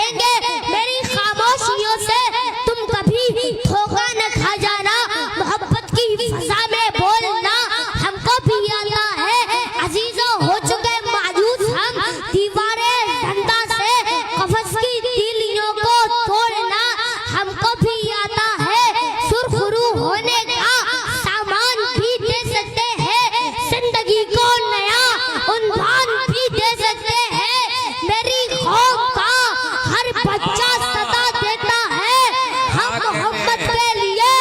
कहेंगे मेरी खामोशियों से तुम कभी धोखा न खा जाना। मोहब्बत की फजा में बोलना हमको भी आता है। अजीजों हो चुके मायूस हम दीवारे धंधा से, कफस की तीलियों को तोड़ना हमको भी आता है। सुरखरू होने का सामान भी दे सकते हैं, जिंदगी को नया उन्वान भी दे सकते हैं। मेरी खौफ का हर बच्चा सदा देता है, हम मोहब्बत के लिए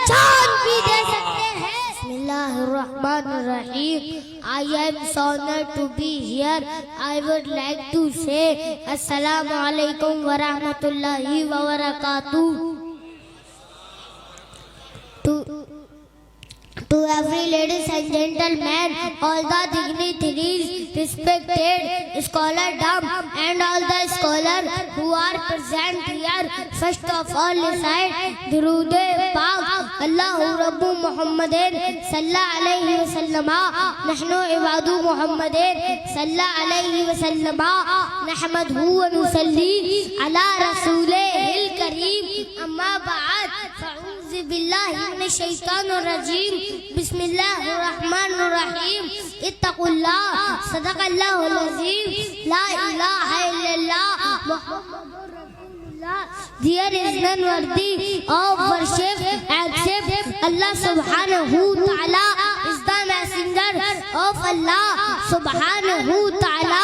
जान भी दे सकते हैं। बिस्मिल्लाहिर्रहमानिर्रहीम। I am so honored to be here. I would like to say Assalamu alaikum wa rahmatullahi wa barakatuh. To every ladies and gentlemen, all the dignitaries, respected scholar dam and all the scholars who are present here, first of all recite Durood Pak Allahu Rabbu Muhammadin sallallahu alayhi wa sallama nahnu ibadu Muhammadin sallallahu alayhi wa sallama nahmaduhu wa nusalli ala rasulihil kareem amma ba'd fa'udhu billahi minash shaitanir rajim बिस्मिल्लाहिर रहमानिर रहीम। इत्तकुल्लाह सदक़ल्लाहुल अज़ीम ला इलाहा इल्लल्लाह मुहम्मदुर रसूलुल्लाह। There is none worthy of worship except Allah subhanahu ta'ala is the messenger of Allah subhanahu ta'ala।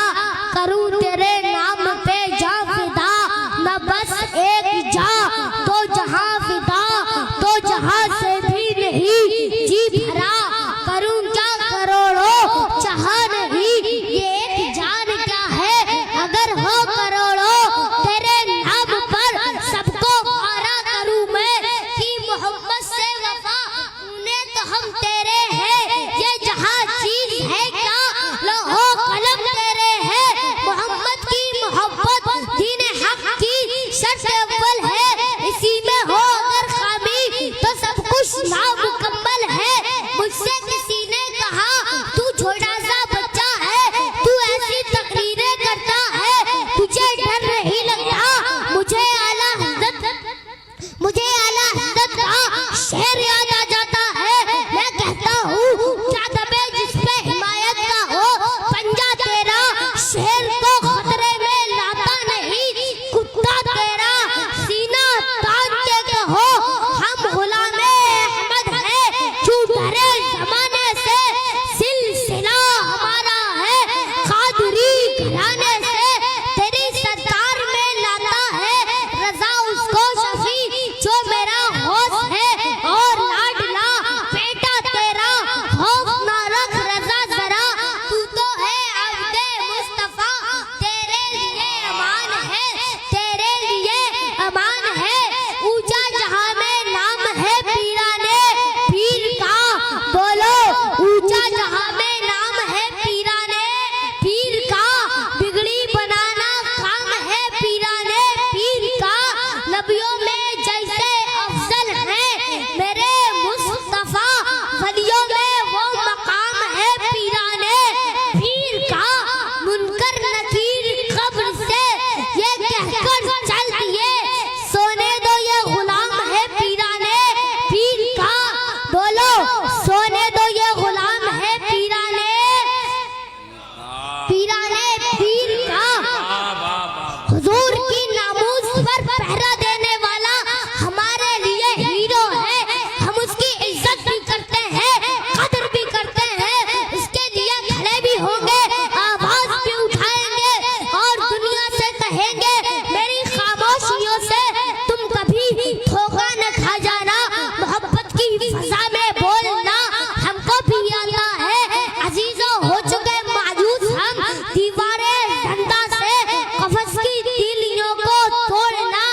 करूँ तेरे नाम पे जा फिदा, मैं बस एक जा तो जहां फिदा, तो जहां से भी नहीं जी भरा। करूं क्या करोड़ों चाह नहीं, ये एक जान क्या है अगर हो करोड़ों। तेरे नाम पर सबको पारा करूं मैं कि मोहब्बत से वफा उन्हें तो हम तेरे हैं। ये जहां चीज है क्या लौह कलम तेरे है। मोहम्मद की मोहब्बत दीन हक की शर्त अव्वल है, इसी में हो अगर खामी तो सब कुछ नामुकम्मल है। मुझसे किसी ने कहा तू छोटा सा बच्चा है, तू ऐसी तकरीरें करता है, तुझे डर नहीं लगता। मुझे आला हज़रत का शेर याद आ जाता है। मैं कहता हूँ क्या दबे जिस पे हिमायत का हो पंजा तेरा, शेर को खतरे में लाता नहीं कुत्ता तेरा। सीना तान के कहो हम गुलामे अहमद है, क्यों डरे जमाने से सिलसिला हमारा है। कादरी घराने से तेरी सरकार में लाता है, रजा उसको शफी जो मेरा होश है और लाडला बेटा तेरा। खौफ ना रख रजा जरा, तू तो है अब्दे मुस्तफा। तेरे लिए अमान है, तेरे लिए अमान है। ऊंचा जहां में नाम है पीराने पीर का, बोलो ऊंचा जहां में नाम है पीराने पीर का। बिगड़ी बनाना काम है पीराने पीर का। नबियों में जैसे अफजल है मेरे मुस्तफा, वलियों में वो मकाम है पीराने पीर का। मुनकर नकीर कब्र से ये कहकर चल दिए, सोने दो ये गुलाम है पीराने पीर का। बोलो सोने दो ये गुलाम है पीराने पीर का। हुजूर की नामूस पर पहरा देने वाला हमारे लिए हीरो है। हम उसकी इज्जत भी करते हैं, कदर भी करते हैं, इसके लिए खड़े भी होंगे, आवाज भी उठाएंगे और दुनिया से कहेंगे मेरी खामोशियों से तुम कभी धोखा न खा जाना। मोहब्बत की फजा में बोलना हमको भी आता है। अजीजों हो चुके मायूस हम दीवारे धंधा से, कफस की तीलियों को तोड़ना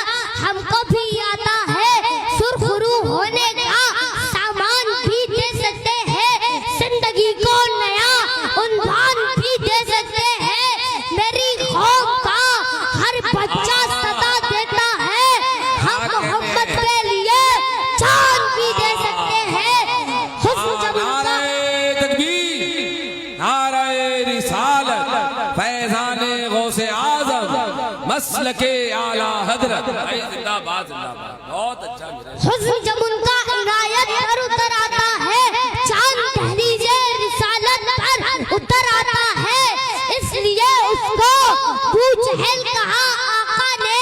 मसलके आला हजरत। जिंदाबाद जिंदाबाद, बहुत अच्छा। हुस्न जब उनका इनायत पर उतर आता है, चांद तहरीजे रिसालत पर उतर आता है, इसलिए उसको अबू जहल कहा आका ने।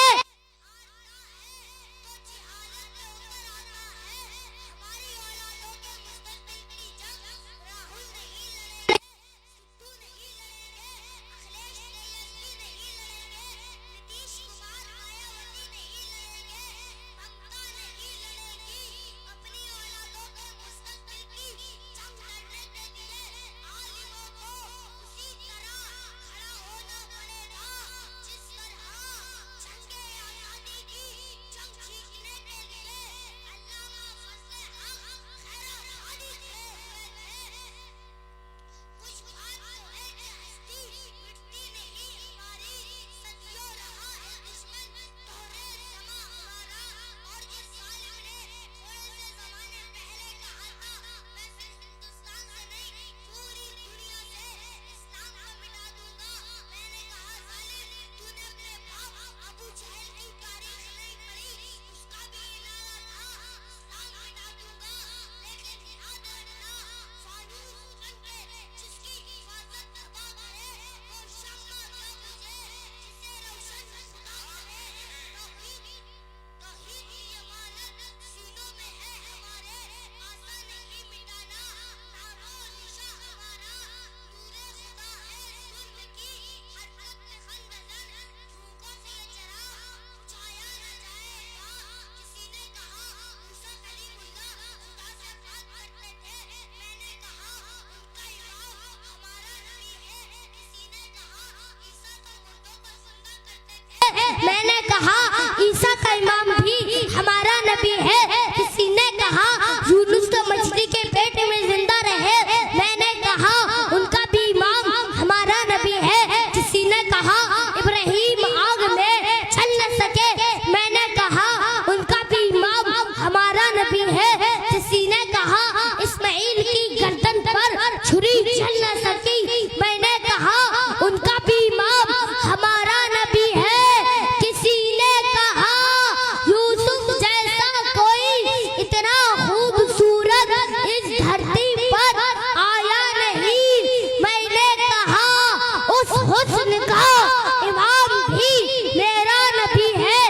मैंने कहा ईसा का इमाम भी हमारा नबी है। किसी ने कहा यूनुस तो मछली के पेट में जिंदा रहे। मैंने कहा उनका भी इमाम हमारा नबी है। किसी ने कहा इब्राहिम आग में चल न सके। मैंने कहा उनका भी इमाम हमारा नबी है। किसी ने कहा इस्माइल की गर्दन पर छुरी चल न सकी। मैंने कहा उनका भी इमाम हमारा नबी है। किसी ने कहा यूसुफ जैसा कोई इतना खूबसूरत इस धरती पर आया नहीं। मैंने कहा उस हुस्न का इमाम भी मेरा नबी है।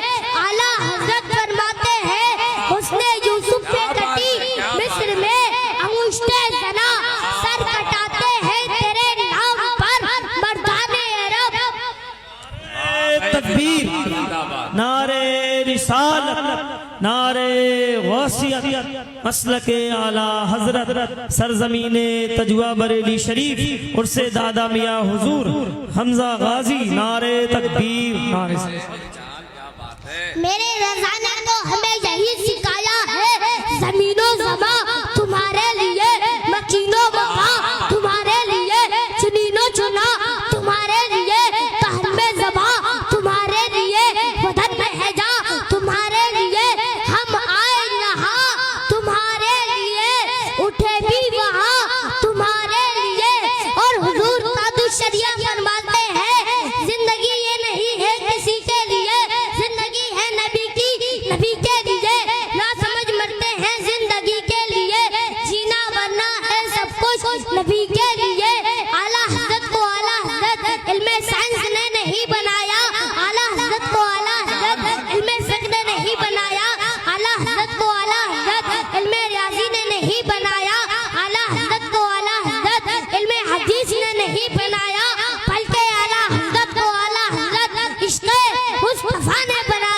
आला हजरत फरमाते हैं हुस्ने यूसुफ पे कटी मिस्र में अंगूठे जना सर कटाते हैं तेरे नाम पर मर्दाने अरब। तकबीर, नारे रिसालत, नारे गौसियत, मसलके आला हजरत, सरजमीने तजुआ बरेली शरीफ, उर्से दादा मियाँ हुजूर हमजा गाजी, नारे तकबीर, नारे। मेरे रज़ा ने तो हमें यही सिखाया है, जमीनो ज़मा तुम्हारे लिए, मकीनो मका तुम्हारे लिए, चुनीनो चुना तुम्हारे लिए, कहन में ज़बा तुम्हारे लिए, वतन में हैजा तुम्हारे लिए, हम आए यहाँ तुम्हारे लिए, उठे भी वहाँ तुम्हारे लिए। और हुजूर कादू शरिया फरमाते हैं जिंदगी ये नहीं है किसी के लिए, जिंदगी है नबी की, नबी के लिए। ना समझ मरते हैं जिंदगी के लिए, जीना मरना है सब कुछ नबी के लिए। आला हज़रत को आला हज़रत इल्मे साइंस ने नहीं बनाया। आला हज़रत को आला हज़रत इल्मे फिक्र ने नहीं बनाया। आला हज़रत को आला हज़रत इल्मे रियाजी ने नहीं बनाया। आला हज़रत को आला हज़रत इल्मे हदीस ने नहीं बनाया, बल्कि आला हज़रत को आला हज़रत इश्क़ मुस्तफ़ा ने बनाया।